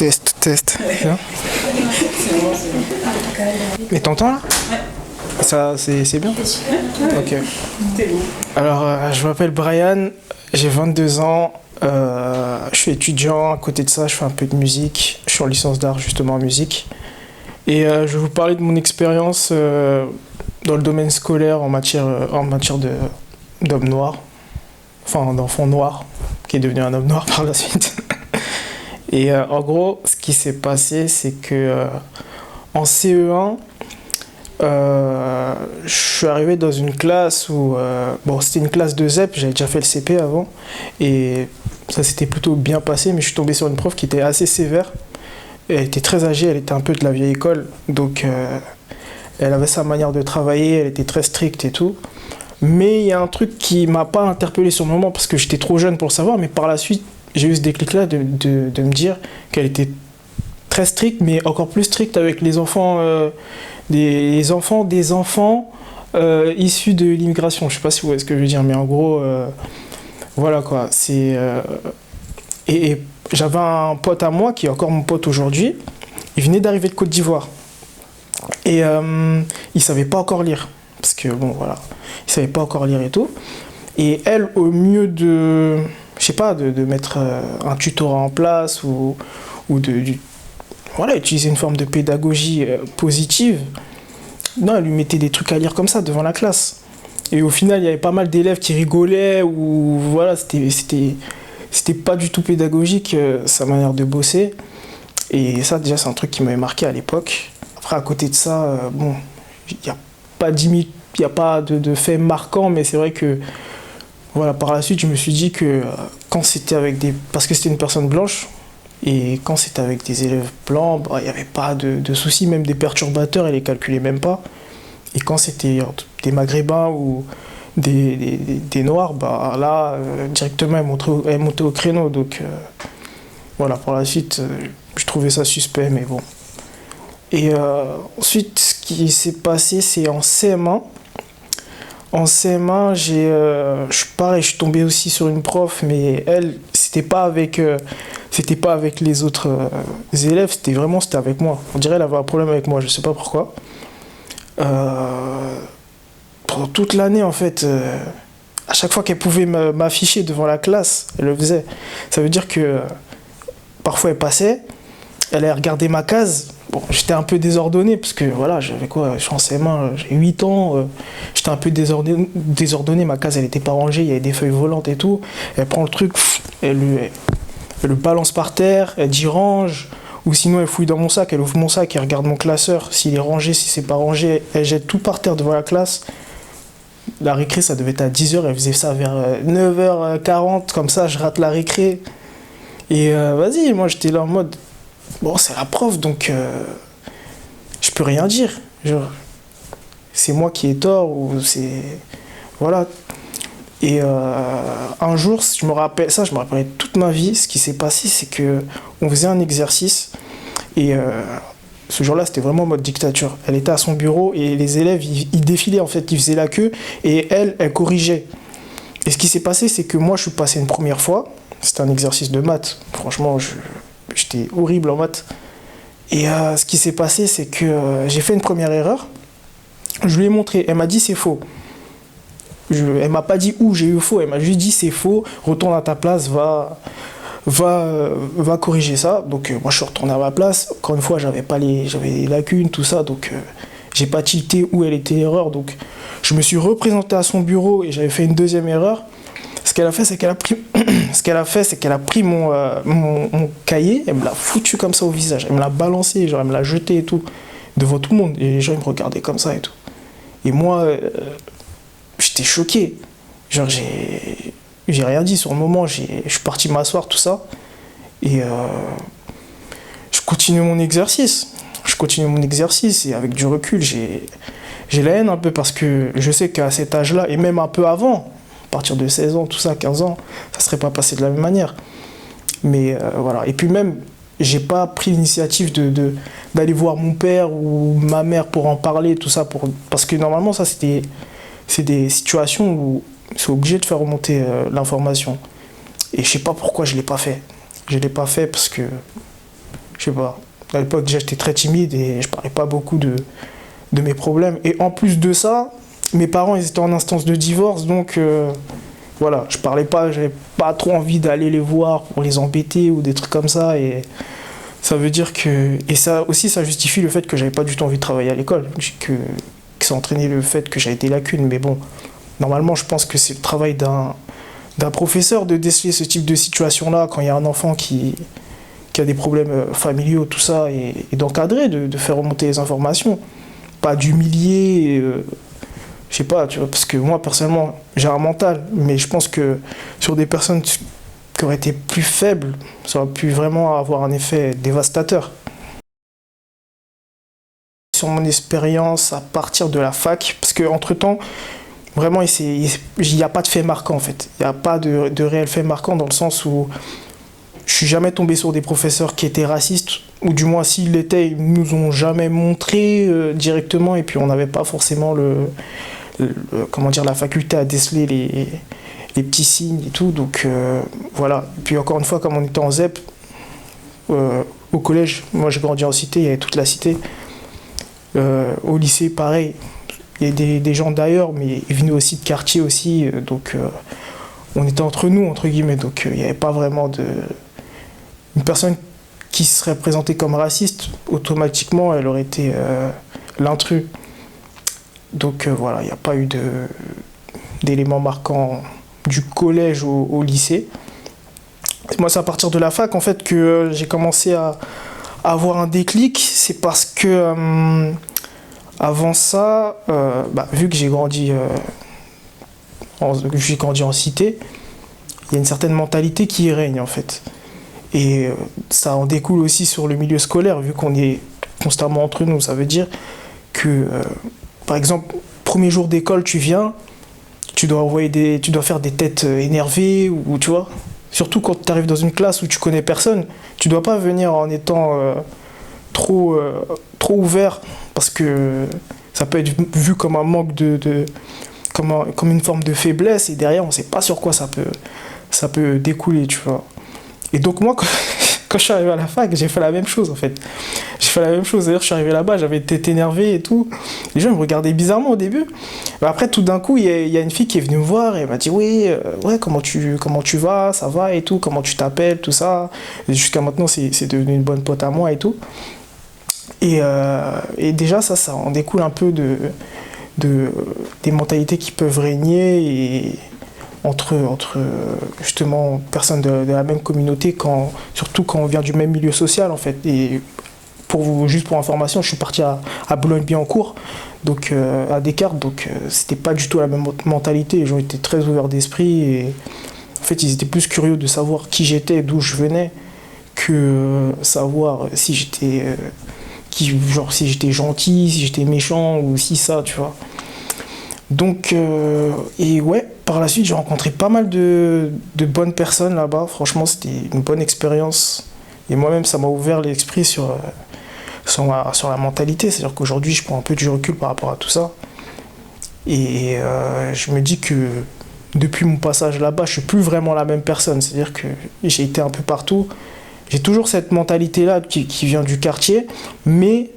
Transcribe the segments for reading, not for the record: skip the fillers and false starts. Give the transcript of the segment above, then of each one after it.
Test, test. Bien. Mais t'entends là? Ça, c'est bien? Ok. Alors, je m'appelle Brian, j'ai 22 ans, je suis étudiant, à côté de ça, je fais un peu de musique, je suis en licence d'art justement en musique. Et je vais vous parler de mon expérience dans le domaine scolaire en matière d'homme noir, enfin d'enfant noir, qui est devenu un homme noir par la suite. Et en gros, ce qui s'est passé, c'est que en CE1, je suis arrivé dans une classe où, bon, c'était une classe de ZEP, j'avais déjà fait le CP avant, et ça s'était plutôt bien passé, mais je suis tombé sur une prof qui était assez sévère. Elle était très âgée, elle était un peu de la vieille école, donc elle avait sa manière de travailler, elle était très stricte et tout. Mais il y a un truc qui m'a pas interpellé sur le moment, parce que j'étais trop jeune pour le savoir, mais par la suite, j'ai eu ce déclic-là de me dire qu'elle était très stricte, mais encore plus stricte avec les enfants, des enfants issus de l'immigration. Je sais pas si vous voyez ce que je veux dire, mais en gros, voilà quoi. Et j'avais un pote à moi, qui est encore mon pote aujourd'hui, il venait d'arriver de Côte d'Ivoire. Et il savait pas encore lire, parce que bon voilà, il savait pas encore lire et tout. Et elle, au mieux de, je sais pas, de mettre un tutorat en place ou voilà, utiliser une forme de pédagogie positive, non, elle lui mettait des trucs à lire comme ça devant la classe. Et au final, il y avait pas mal d'élèves qui rigolaient, ou voilà, c'était pas du tout pédagogique, sa manière de bosser. Et ça, déjà, c'est un truc qui m'avait marqué à l'époque. Après, à côté de ça, bon, il n'y a pas de faits marquants, mais c'est vrai que, voilà, par la suite, je me suis dit que quand c'était parce que c'était une personne blanche, et quand c'était avec des élèves blancs, bah, il n'y avait pas de soucis, même des perturbateurs, elle les calculait même pas. Et quand c'était des maghrébins ou des noirs, bah là, directement, elle montait au créneau. Donc voilà, par la suite, je trouvais ça suspect, mais bon. Et ensuite, ce qui s'est passé, c'est en CM1. En CM1, je suis tombé aussi sur une prof, mais elle, c'était pas avec les autres élèves, c'était avec moi. On dirait qu'elle avait un problème avec moi, je sais pas pourquoi. Pendant toute l'année, en fait, à chaque fois qu'elle pouvait m'afficher devant la classe, elle le faisait. Ça veut dire que parfois elle passait, elle allait regarder ma case. Bon, j'étais un peu désordonné, parce que voilà, j'avais quoi, je suis en CM1, j'ai 8 ans, j'étais un peu désordonné, ma case elle était pas rangée, il y avait des feuilles volantes et tout. Elle prend le truc, elle le balance par terre, elle dit range, ou sinon elle fouille dans mon sac, elle ouvre mon sac, elle regarde mon classeur, s'il est rangé, si c'est pas rangé, elle jette tout par terre devant la classe. La récré, ça devait être à 10h, elle faisait ça vers 9h40, comme ça je rate la récré. Et vas-y, moi j'étais là en mode, bon, c'est la prof, donc je peux rien dire. Genre, c'est moi qui ai tort, ou c'est... Voilà. Et un jour, je me rappellerai toute ma vie. Ce qui s'est passé, c'est que on faisait un exercice, et ce jour-là, c'était vraiment en mode dictature. Elle était à son bureau, et les élèves, ils défilaient, en fait, ils faisaient la queue, et elle corrigeait. Et ce qui s'est passé, c'est que moi, je suis passé une première fois. C'était un exercice de maths. Franchement, j'étais horrible en maths. Et ce qui s'est passé, c'est que j'ai fait une première erreur. Je lui ai montré. Elle m'a dit c'est faux. Elle m'a pas dit où j'ai eu faux. Elle m'a juste dit c'est faux. Retourne à ta place. Va corriger ça. Donc moi je suis retourné à ma place. Encore une fois, j'avais des lacunes, tout ça. Donc j'ai pas tilté où elle était l'erreur. Donc je me suis représenté à son bureau et j'avais fait une deuxième erreur. Ce qu'elle a fait, c'est qu'elle a pris mon cahier, elle me l'a foutu comme ça au visage, elle me l'a balancé, genre elle me l'a jeté et tout, devant tout le monde, et les gens ils me regardaient comme ça et tout. Et moi, j'étais choqué, genre j'ai rien dit sur le moment, je suis parti m'asseoir, tout ça, et je continue mon exercice, et avec du recul, j'ai la haine un peu, parce que je sais qu'à cet âge-là, et même un peu avant, à partir de 16 ans, tout ça, 15 ans, ça serait pas passé de la même manière. Mais voilà. Et puis même, j'ai pas pris l'initiative d'aller voir mon père ou ma mère pour en parler, tout ça, parce que normalement, ça, c'est des situations où c'est obligé de faire remonter l'information. Et je sais pas pourquoi je l'ai pas fait. Je l'ai pas fait parce que Je sais pas. À l'époque, déjà, j'étais très timide et je parlais pas beaucoup de mes problèmes. Et en plus de ça, mes parents, ils étaient en instance de divorce, donc voilà, je parlais pas, j'avais pas trop envie d'aller les voir pour les embêter ou des trucs comme ça. Et ça veut dire que. Et ça aussi, ça justifie le fait que j'avais pas du tout envie de travailler à l'école. Que ça entraînait le fait que j'avais des lacunes. Mais bon, normalement, je pense que c'est le travail d'un professeur de déceler ce type de situation-là quand il y a un enfant qui a des problèmes familiaux, tout ça, et d'encadrer, de faire remonter les informations. Pas d'humilier, je sais pas, tu vois, parce que moi, personnellement, j'ai un mental, mais je pense que sur des personnes qui auraient été plus faibles, ça aurait pu vraiment avoir un effet dévastateur. Sur mon expérience à partir de la fac, parce qu'entre-temps, vraiment, il n'y a pas de fait marquant, en fait. Il n'y a pas de réel fait marquant dans le sens où je suis jamais tombé sur des professeurs qui étaient racistes, ou du moins s'ils l'étaient, ils nous ont jamais montré directement, et puis on n'avait pas forcément comment dire, la faculté à déceler les petits signes et tout, donc voilà. Et puis encore une fois, comme on était en ZEP, au collège, moi j'ai grandi en cité, il y avait toute la cité. Au lycée, pareil, il y a des gens d'ailleurs, mais ils venaient aussi de quartier aussi, donc on était entre nous, entre guillemets, donc il n'y avait pas vraiment une personne qui serait présentée comme raciste, automatiquement, elle aurait été l'intrus. Donc voilà, il n'y a pas eu d'éléments marquants du collège au lycée. Moi, c'est à partir de la fac, en fait, que j'ai commencé à avoir un déclic. C'est parce que, avant ça, vu que j'ai grandi en cité, il y a une certaine mentalité qui y règne, en fait. Et ça en découle aussi sur le milieu scolaire, vu qu'on est constamment entre nous. Ça veut dire que, par exemple, premier jour d'école, tu viens, tu dois faire des têtes énervées, ou tu vois. Surtout quand tu arrives dans une classe où tu connais personne, tu dois pas venir en étant trop ouvert, parce que ça peut être vu comme un manque comme une forme de faiblesse, et derrière on sait pas sur quoi ça peut découler, tu vois. Et donc moi, quand je suis arrivé à la fac, j'ai fait la même chose en fait. J'ai fait la même chose, d'ailleurs je suis arrivé là-bas, j'avais été énervé et tout. Les gens ils me regardaient bizarrement au début. Mais après tout d'un coup, il y a une fille qui est venue me voir et elle m'a dit oui, ouais, comment tu vas, ça va et tout, comment tu t'appelles, tout ça. Et jusqu'à maintenant, c'est devenu une bonne pote à moi et tout. Et déjà ça en découle un peu des mentalités qui peuvent régner et entre justement personnes de la même communauté, surtout quand on vient du même milieu social en fait. Et juste pour information, je suis parti à Boulogne-Billancourt, donc à Descartes, donc c'était pas du tout la même mentalité. Les gens étaient très ouverts d'esprit et en fait ils étaient plus curieux de savoir qui j'étais, d'où je venais, que savoir si j'étais si j'étais gentil, si j'étais méchant ou si ça, tu vois. Donc, et ouais, par la suite, j'ai rencontré pas mal de bonnes personnes là-bas. Franchement, c'était une bonne expérience. Et moi-même, ça m'a ouvert l'esprit sur la mentalité. C'est-à-dire qu'aujourd'hui, je prends un peu du recul par rapport à tout ça. Et je me dis que depuis mon passage là-bas, je suis plus vraiment la même personne. C'est-à-dire que j'ai été un peu partout. J'ai toujours cette mentalité-là qui vient du quartier, mais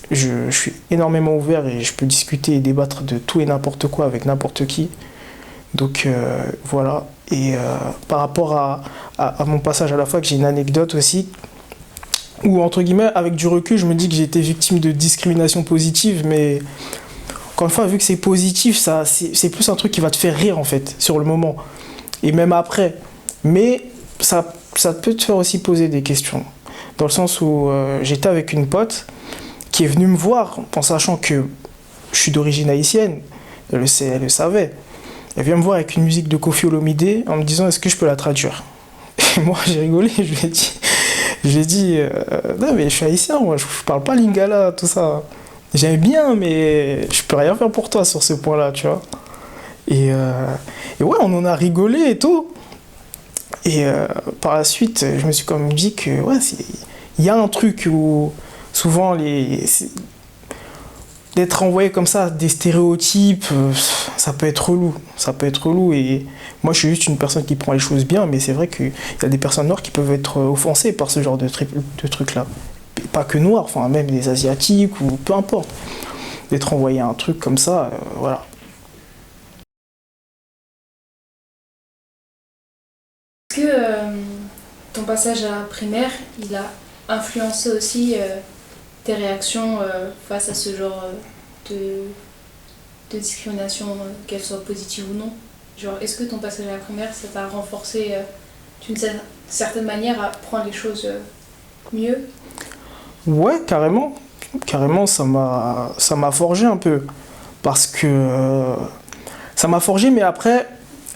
je suis énormément ouvert et je peux discuter et débattre de tout et n'importe quoi avec n'importe qui. Donc voilà. Et par rapport à mon passage à la fac, j'ai une anecdote aussi où, entre guillemets, avec du recul, je me dis que j'ai été victime de discrimination positive, mais encore une fois, vu que c'est positif, c'est plus un truc qui va te faire rire en fait, sur le moment. Et même après. Mais ça peut te faire aussi poser des questions. Dans le sens où j'étais avec une pote qui est venue me voir en sachant que je suis d'origine haïtienne. Elle le savait. Elle vient me voir avec une musique de Koffi Olomidé en me disant est-ce que je peux la traduire. Et moi j'ai rigolé, je lui ai dit non mais je suis haïtien, moi je parle pas lingala, tout ça. J'aime bien mais je peux rien faire pour toi sur ce point-là, tu vois. Et ouais, on en a rigolé et tout. Et par la suite, je me suis quand même dit que ouais, il y a un truc où souvent d'être envoyé comme ça, des stéréotypes, ça peut être relou. Ça peut être relou. Et moi, je suis juste une personne qui prend les choses bien, mais c'est vrai qu'il y a des personnes noires qui peuvent être offensées par ce genre de trucs-là. Pas que noirs, enfin même des asiatiques ou peu importe. D'être envoyé un truc comme ça, voilà. Est-ce que ton passage à la primaire, il a influencé aussi tes réactions face à ce genre de discrimination, qu'elle soit positive ou non? Genre, est-ce que ton passage à la primaire, ça t'a renforcé d'une certaine manière à prendre les choses mieux? Ouais, carrément. Carrément, ça m'a forgé un peu. Parce que ça m'a forgé, mais après,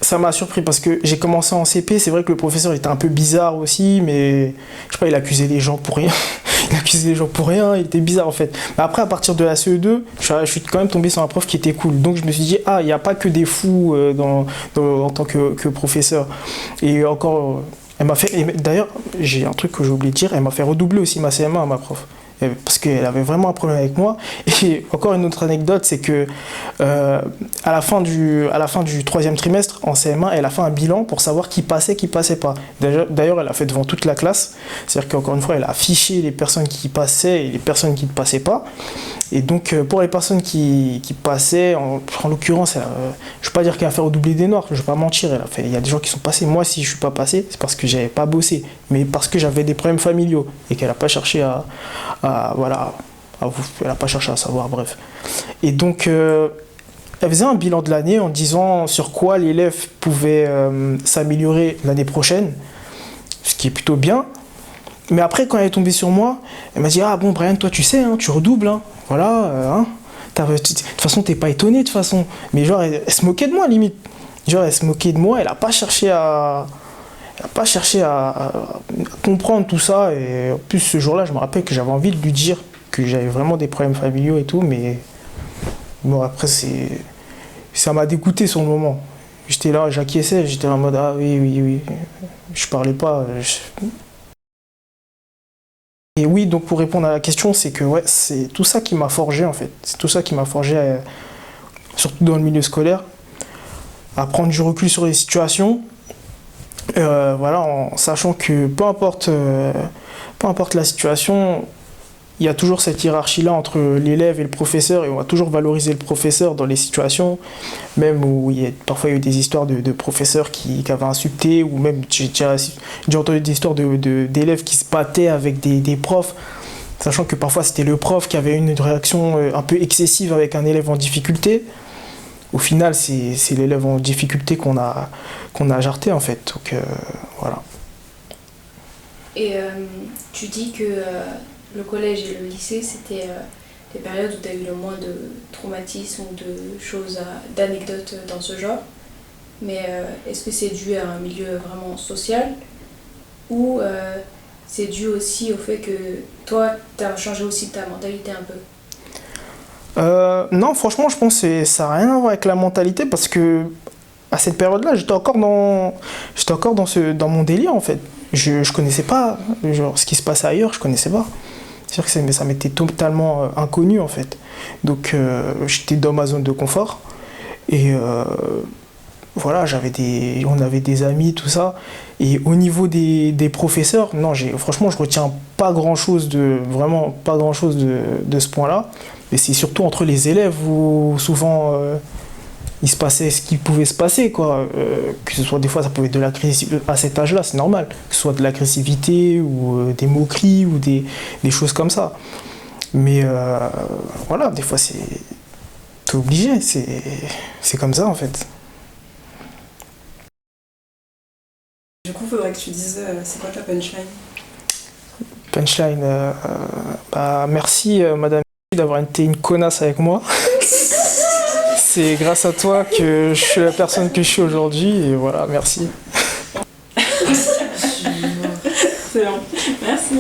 ça m'a surpris. Parce que j'ai commencé en CP, c'est vrai que le professeur était un peu bizarre aussi, mais je sais pas, il accusait les gens pour rien. Il accusait les gens pour rien, il était bizarre en fait. Mais après, à partir de la CE2, je suis quand même tombé sur un prof qui était cool. Donc je me suis dit, ah, il n'y a pas que des fous en tant que professeur. Et encore, elle m'a fait. D'ailleurs, j'ai un truc que j'ai oublié de dire, elle m'a fait redoubler aussi ma CM1 à ma prof. Parce qu'elle avait vraiment un problème avec moi. Et encore une autre anecdote, c'est que à la fin du troisième trimestre, en CM1, elle a fait un bilan pour savoir qui passait pas. D'ailleurs, elle a fait devant toute la classe. C'est-à-dire qu'encore une fois, elle a affiché les personnes qui passaient et les personnes qui ne passaient pas. Et donc, pour les personnes qui passaient, en l'occurrence, je ne vais pas dire qu'elle a fait redoubler des noirs, je ne vais pas mentir. Il y a des gens qui sont passés. Moi, si je ne suis pas passé, c'est parce que je n'avais pas bossé. Mais parce que j'avais des problèmes familiaux et qu'elle n'a pas cherché elle n'a pas cherché à savoir, bref. Et donc, elle faisait un bilan de l'année en disant sur quoi l'élève pouvait s'améliorer l'année prochaine, ce qui est plutôt bien. Mais après, quand elle est tombée sur moi, elle m'a dit, ah bon, Brian, toi tu sais, hein, tu redoubles, hein, voilà, hein. De toute façon, t'es pas étonné, de toute façon. Mais genre, elle se moquait de moi, limite. Genre, elle se moquait de moi, elle n'a pas cherché à comprendre tout ça. Et en plus, ce jour-là, je me rappelle que j'avais envie de lui dire que j'avais vraiment des problèmes familiaux et tout, mais bon, après, ça m'a dégoûté sur le moment. J'étais là, j'acquiesçais, j'étais en mode, ah oui, oui, oui. Je parlais pas. Et oui, donc pour répondre à la question, c'est que ouais, c'est tout ça qui m'a forgé en fait. C'est tout ça qui m'a forgé, surtout dans le milieu scolaire, à prendre du recul sur les situations. Voilà, en sachant que peu importe la situation, il y a toujours cette hiérarchie-là entre l'élève et le professeur, et on va toujours valoriser le professeur dans les situations, même où parfois il y a eu des histoires de professeurs qui avaient insulté, ou même j'ai entendu des histoires d'élèves qui se battaient avec des profs, sachant que parfois c'était le prof qui avait une réaction un peu excessive avec un élève en difficulté. Au final, c'est l'élève en difficulté qu'on a jarté en fait. Donc voilà. Et tu dis que le collège et le lycée, c'était des périodes où tu as eu le moins de traumatismes ou de choses, d'anecdotes dans ce genre. Mais est-ce que c'est dû à un milieu vraiment social ou c'est dû aussi au fait que toi, tu as changé aussi ta mentalité un peu? Non, franchement, je pense que ça n'a rien à voir avec la mentalité parce que à cette période-là, j'étais encore dans mon délire en fait. Je connaissais pas genre, ce qui se passait ailleurs, je connaissais pas. C'est-à-dire que ça m'était totalement inconnu en fait. Donc j'étais dans ma zone de confort et voilà, on avait des amis, tout ça. Et au niveau des professeurs, non, franchement, je retiens pas grand-chose vraiment pas grand-chose de ce point-là. Mais c'est surtout entre les élèves où souvent il se passait ce qui pouvait se passer, quoi. Que ce soit des fois, ça pouvait être de l'agressivité à cet âge-là, c'est normal. Que ce soit de l'agressivité ou des moqueries ou des choses comme ça. Mais voilà, des fois, t'es obligé, c'est comme ça en fait. Du coup, il faudrait que tu dises c'est quoi ta punchline? Punchline, merci madame d'avoir été une connasse avec moi. C'est grâce à toi que je suis la personne que je suis aujourd'hui et voilà, merci. C'est bon, merci.